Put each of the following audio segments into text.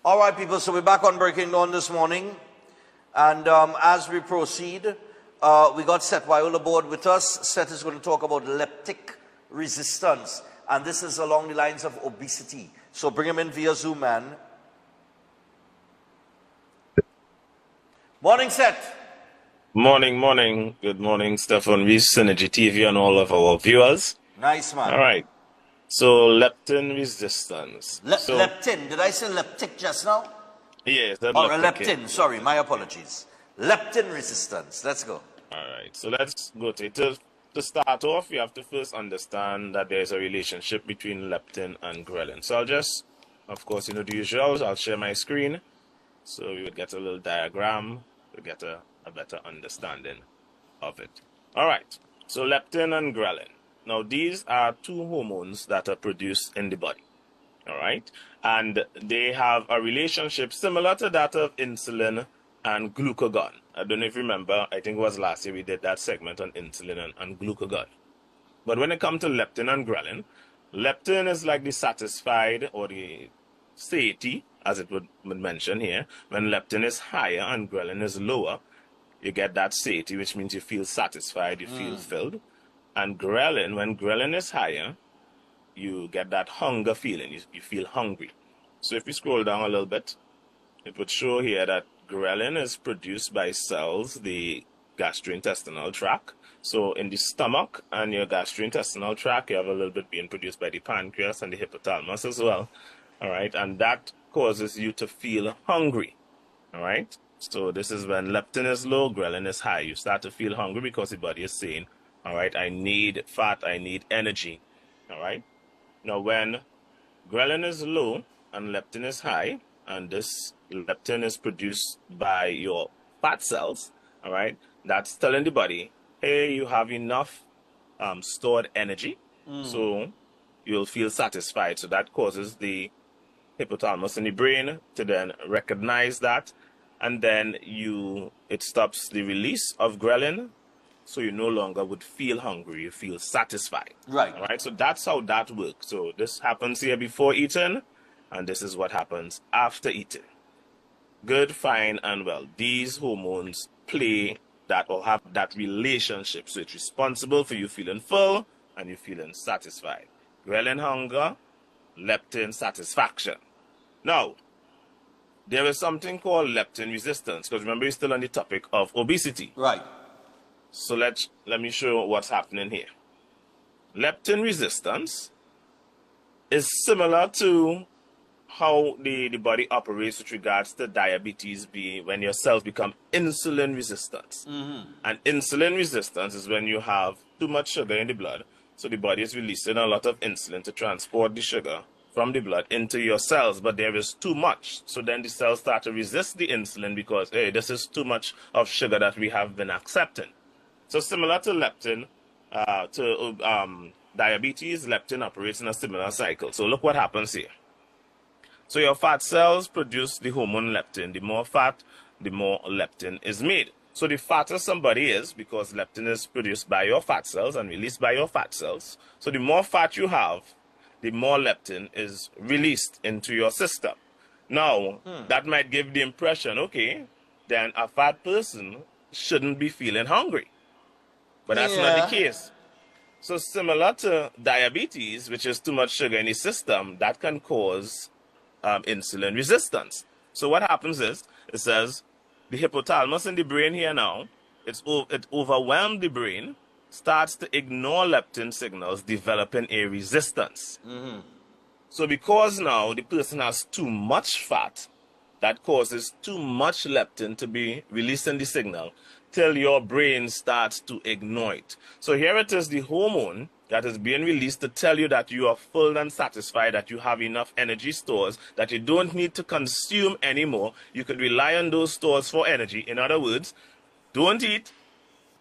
All right, people, so we're back on Breaking Dawn this morning. And as we proceed, we got Seth Wyola aboard with us. Seth is going to talk about leptic resistance. And this is along the lines of obesity. So bring him in via Zoom, man. Morning, Seth. Morning. Good morning, Stefan Reese, Synergy TV, and all of our viewers. Nice, man. All right. So, leptin resistance. Leptin. Did I say leptic just now? Yes. Or leptin. Sorry, my apologies. Leptin resistance. Let's go. All right. So, let's go to it. To start off, you have to first understand that there is a relationship between leptin and ghrelin. So, I'll just, of course, the usual. I'll share my screen. So, we would get a little diagram to get a better understanding of it. All right. So, leptin and ghrelin. Now, these are two hormones that are produced in the body, all right? And they have a relationship similar to that of insulin and glucagon. I don't know if you remember, I think it was last year we did that segment on insulin and glucagon. But when it comes to leptin and ghrelin, leptin is like the satisfied or the satiety, as it would mention here. When leptin is higher and ghrelin is lower, you get that satiety, which means you feel satisfied, you feel filled. And ghrelin, when ghrelin is higher, you get that hunger feeling. You feel hungry. So if you scroll down a little bit, it would show here that ghrelin is produced by cells, the gastrointestinal tract. So in the stomach and your gastrointestinal tract, you have a little bit being produced by the pancreas and the hypothalamus as well. All right. And that causes you to feel hungry. All right. So this is when leptin is low, ghrelin is high. You start to feel hungry because the body is saying, all right, I need fat, I need energy, all right? Now, when ghrelin is low and leptin is high, and this leptin is produced by your fat cells, all right, that's telling the body, hey, you have enough stored energy, so you'll feel satisfied. So that causes the hypothalamus in the brain to then recognize that, and then it stops the release of ghrelin. So you no longer would feel hungry, you feel satisfied. Right. All right, so that's how that works. So this happens here before eating, and this is what happens after eating. Good, fine, and well. These hormones play that or have that relationship. So it's responsible for you feeling full and you feeling satisfied. Ghrelin hunger, leptin satisfaction. Now, there is something called leptin resistance, because remember, you're still on the topic of obesity. Right. So let me show what's happening here. Leptin resistance is similar to how the body operates with regards to diabetes when your cells become insulin resistant. And insulin resistance is when you have too much sugar in the blood. So the body is releasing a lot of insulin to transport the sugar from the blood into your cells, but there is too much. So then the cells start to resist the insulin because, hey, this is too much of sugar that we have been accepting. So similar to leptin, diabetes, leptin operates in a similar cycle. So look what happens here. So your fat cells produce the hormone leptin. The more fat, the more leptin is made. So the fatter somebody is, because leptin is produced by your fat cells and released by your fat cells. So the more fat you have, the more leptin is released into your system. Now, that might give the impression, okay, then a fat person shouldn't be feeling hungry. But that's not the case. So similar to diabetes, which is too much sugar in the system, that can cause insulin resistance. So what happens is, it says the hypothalamus in the brain here now, it overwhelms the brain, starts to ignore leptin signals, developing a resistance. So because now the person has too much fat, that causes too much leptin to be releasing the signal till your brain starts to ignore it. So here it is, the hormone that is being released to tell you that you are full and satisfied, that you have enough energy stores, that you don't need to consume anymore. You can rely on those stores for energy. In other words, don't eat,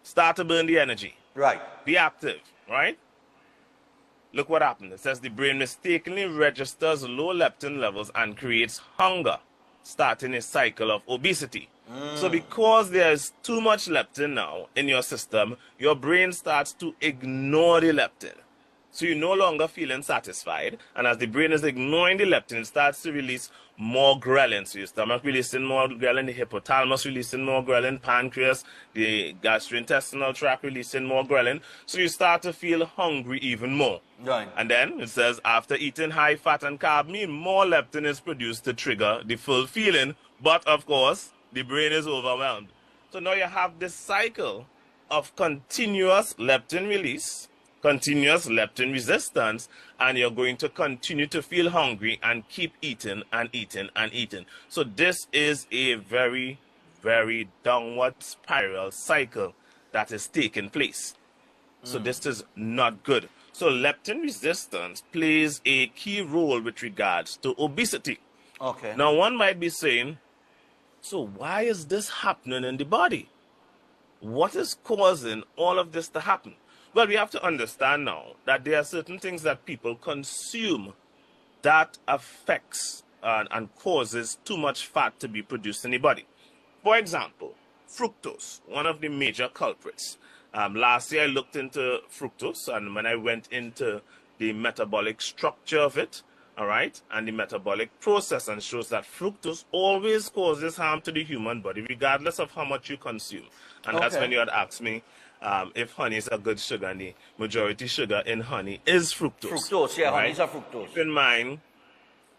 start to burn the energy. Right. Be active, right? Look what happened. It says the brain mistakenly registers low leptin levels and creates hunger, starting a cycle of obesity. So because there's too much leptin now in your system, your brain starts to ignore the leptin. So you're no longer feeling satisfied. And as the brain is ignoring the leptin, it starts to release more ghrelin. So your stomach releasing more ghrelin, the hypothalamus releasing more ghrelin, pancreas, the gastrointestinal tract releasing more ghrelin. So you start to feel hungry even more. Right. And then it says after eating high fat and carb meal, more leptin is produced to trigger the full feeling. But of course, the brain is overwhelmed. So now you have this cycle of continuous leptin release, continuous leptin resistance, and you're going to continue to feel hungry and keep eating and eating and eating. So this is a very, very downward spiral cycle that is taking place. So this is not good. So leptin resistance plays a key role with regards to obesity. Okay. Now one might be saying, so why is this happening in the body? What is causing all of this to happen? Well, we have to understand now that there are certain things that people consume that affects and causes too much fat to be produced in the body. For example, fructose, one of the major culprits. Last year I looked into fructose, and when I went into the metabolic structure of it, all right, and the metabolic process, and shows that fructose always causes harm to the human body, regardless of how much you consume. And that's when you had asked me if honey is a good sugar, and the majority sugar in honey is fructose. Fructose, yeah, right? honey is a fructose. Keep in mind,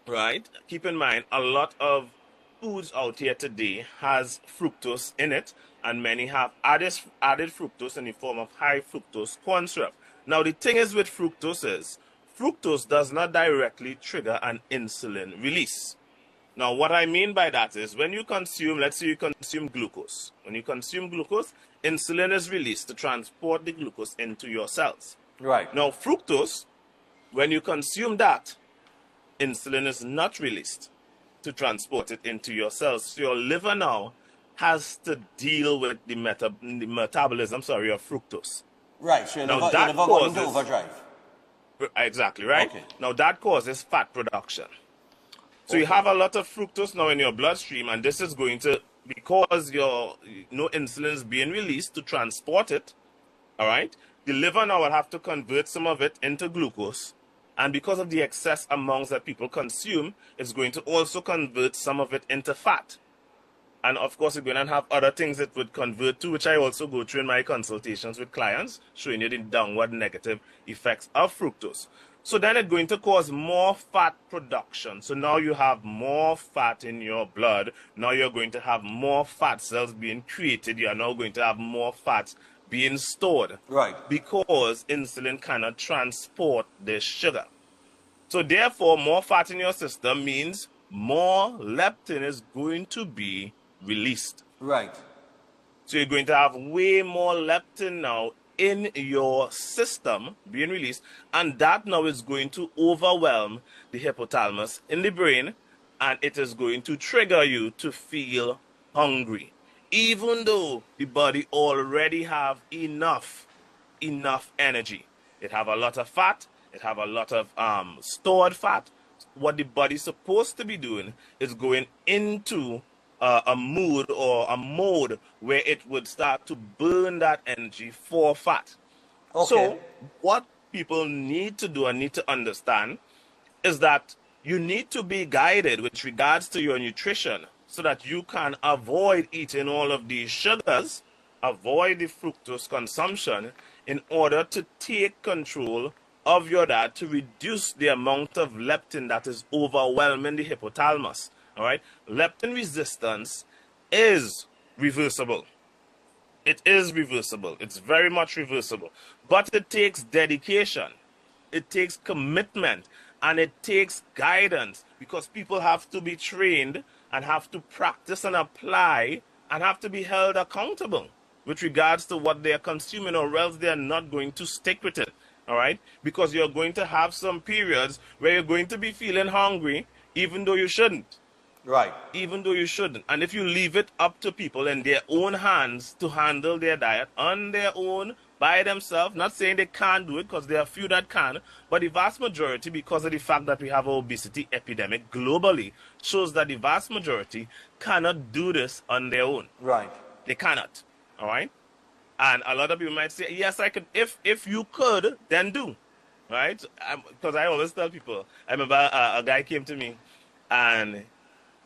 right, keep in mind, a lot of foods out here today has fructose in it, and many have added fructose in the form of high fructose corn syrup. Now, the thing is with fructose is, fructose does not directly trigger an insulin release. Now, what I mean by that is when you consume, let's say you consume glucose. When you consume glucose, insulin is released to transport the glucose into your cells. Right. Now, fructose, when you consume that, insulin is not released to transport it into your cells. So your liver now has to deal with the metabolism, of fructose. Right, so your Now, liver that got into causes- overdrive. Exactly, right? Okay. Now, that causes fat production. So you have a lot of fructose now in your bloodstream, and this is going to, because no insulin is being released to transport it, all right? The liver now will have to convert some of it into glucose, and because of the excess amounts that people consume, it's going to also convert some of it into fat. And of course, you're going to have other things it would convert to, which I also go through in my consultations with clients, showing you the downward negative effects of fructose. So then it's going to cause more fat production. So now you have more fat in your blood. Now you're going to have more fat cells being created. You are now going to have more fat being stored. Right. Because insulin cannot transport the sugar. So therefore, more fat in your system means more leptin is going to be released. Right. So you're going to have way more leptin now in your system being released, and that now is going to overwhelm the hypothalamus in the brain, and it is going to trigger you to feel hungry, even though the body already have enough energy. It have a lot of fat, it have a lot of stored fat. What the body's supposed to be doing is going into a mood or a mode where it would start to burn that energy for fat. Okay. So what people need to do and need to understand is that you need to be guided with regards to your nutrition so that you can avoid eating all of these sugars, avoid the fructose consumption in order to take control of your diet to reduce the amount of leptin that is overwhelming the hypothalamus. All right, leptin resistance is reversible. It is reversible. It's very much reversible. But it takes dedication. It takes commitment. And it takes guidance, because people have to be trained and have to practice and apply and have to be held accountable with regards to what they are consuming, or else they are not going to stick with it. All right, because you're going to have some periods where you're going to be feeling hungry, even though you shouldn't. Right. Even though you shouldn't. And if you leave it up to people in their own hands to handle their diet on their own, by themselves, not saying they can't do it, because there are few that can, but the vast majority, because of the fact that we have an obesity epidemic globally, shows that the vast majority cannot do this on their own. Right. They cannot. All right? And a lot of people might say, yes, I could. If you could, then do. right? Because I always tell people, I remember a guy came to me and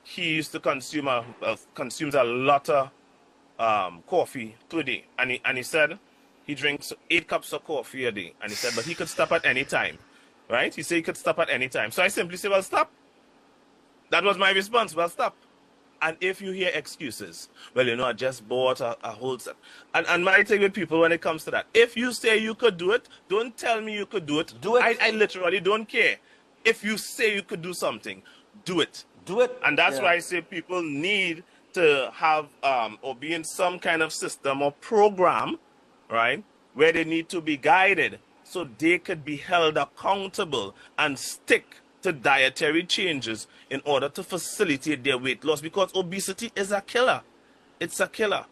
he used to consumes a lot of coffee per day. And he said he drinks 8 cups of coffee a day. And he said, but he could stop at any time, right? He said he could stop at any time. So I simply said, well, stop. That was my response. Well, stop. And if you hear excuses, well, you know, I just bought a whole set. And my thing with people when it comes to that, if you say you could do it, don't tell me you could do it. Do it. I literally don't care. If you say you could do something, do it. Do it. And that's why I say people need to have or be in some kind of system or program, right, where they need to be guided so they could be held accountable and stick to dietary changes in order to facilitate their weight loss, because obesity is a killer. It's a killer.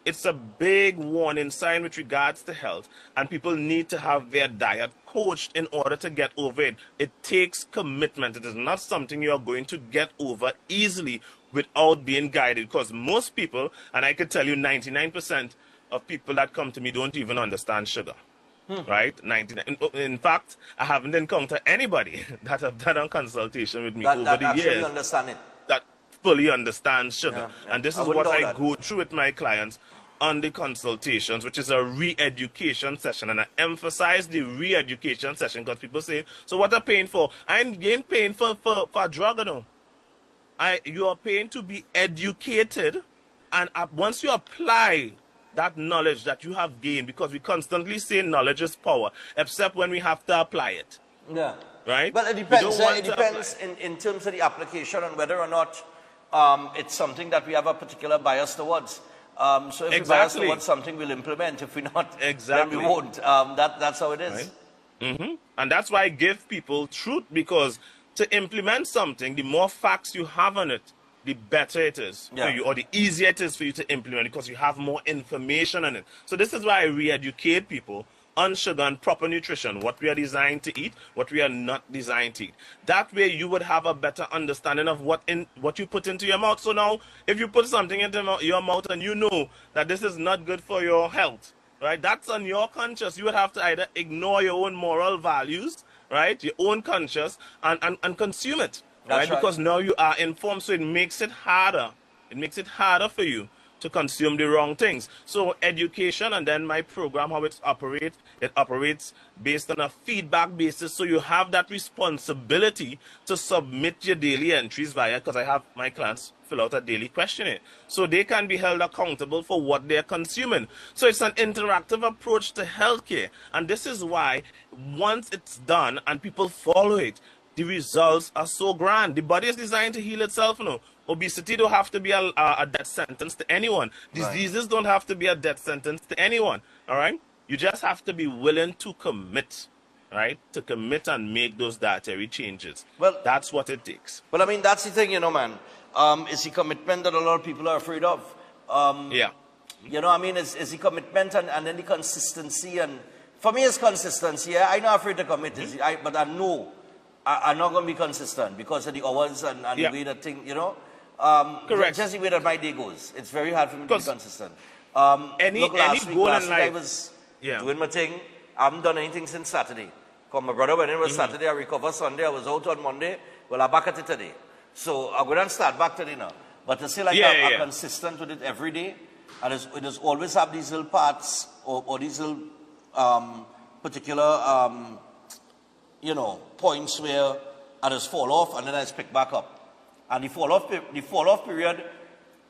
It's a big warning sign with regards to health, and people need to have their diet coached in order to get over it. It takes commitment. It is not something you are going to get over easily without being guided, because most people, and I could tell you 99% of people that come to me don't even understand sugar. Right? 99. In fact, I haven't encountered anybody that have done a consultation with me over the years understand it. that fully understands sugar. Yeah. And this is what I go through with my clients on the consultations, which is a re-education session. And I emphasize the re-education session because people say, so what are paying for? I ain't paying for a drug, you know. You are paying to be educated, and once you apply that knowledge that you have gained, because we constantly say knowledge is power, except when we have to apply it. Yeah. Right? Well, it depends. It depends in terms of the application and whether or not it's something that we have a particular bias towards. So if we bias towards something, we'll implement. If we're not, then we won't. That's how it is. Right? And that's why I give people truth, because to implement something, the more facts you have on it, the better it is for you, or the easier it is for you to implement, because you have more information on it. So this is why I re-educate people on sugar and proper nutrition, what we are designed to eat, what we are not designed to eat. That way you would have a better understanding of what you put into your mouth. So now, if you put something into your mouth and you know that this is not good for your health, right, that's on your conscience. You would have to either ignore your own moral values, right, your own conscience, and consume it. Right? Because now you are informed, so it makes it harder. It makes it harder for you to consume the wrong things. So education, and then my program, how it operates based on a feedback basis. So you have that responsibility to submit your daily entries because I have my clients fill out a daily questionnaire, so they can be held accountable for what they're consuming. So it's an interactive approach to healthcare, and this is why once it's done and people follow it, the results are so grand. The body is designed to heal itself, you know. Obesity don't have to be a death sentence to anyone. Diseases don't have to be a death sentence to anyone, all right? You just have to be willing to commit, right? To commit and make those dietary changes. Well, that's what it takes. Well, I mean, that's the thing, you know, man. It's the commitment that a lot of people are afraid of. You know, I mean, it's the commitment and then the consistency. And for me, it's consistency. I'm not afraid to commit, but I know I'm not going to be consistent because of the hours and the way that thing, you know. Correct. Just the way that my day goes. It's very hard for me to be consistent. Look, last week I was doing my thing. I haven't done anything since Saturday. Because my brother went in was Saturday, I recovered Sunday, I was out on Monday. Well, I'm back at it today. So I'm going to start back today now. But to say like I'm consistent with it every day, and it does always have these little parts or these little particular you know, points where I just fall off and then I just pick back up. And the fall off period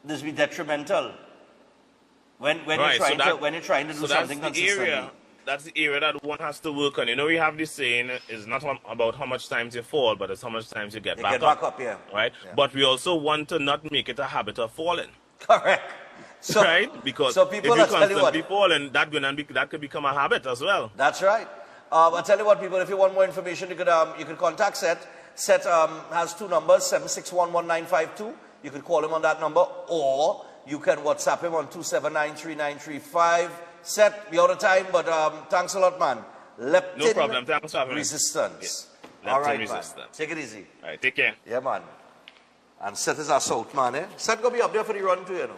this be detrimental when you're trying to do something consistently. That's the area that one has to work on. You know, we have this saying, it's not about how much times you fall, but it's how much times you get back up. Right? Yeah. But we also want to not make it a habit of falling. Correct. So, right? Because so people if you're constantly falling, that could become a habit as well. That's right. I'll tell you what, people, if you want more information, you could contact Seth. Seth has 2 numbers, 7611952. You can call him on that number, or you can WhatsApp him on 2793935. Seth, we're out of time, but thanks a lot, man. Leptin no problem. Thanks for having resistance. Yeah. All right, resistance. man. Take it easy. All right, take care. Yeah, man. And Seth is our South man, eh? Seth gonna be up there for the run too, you know.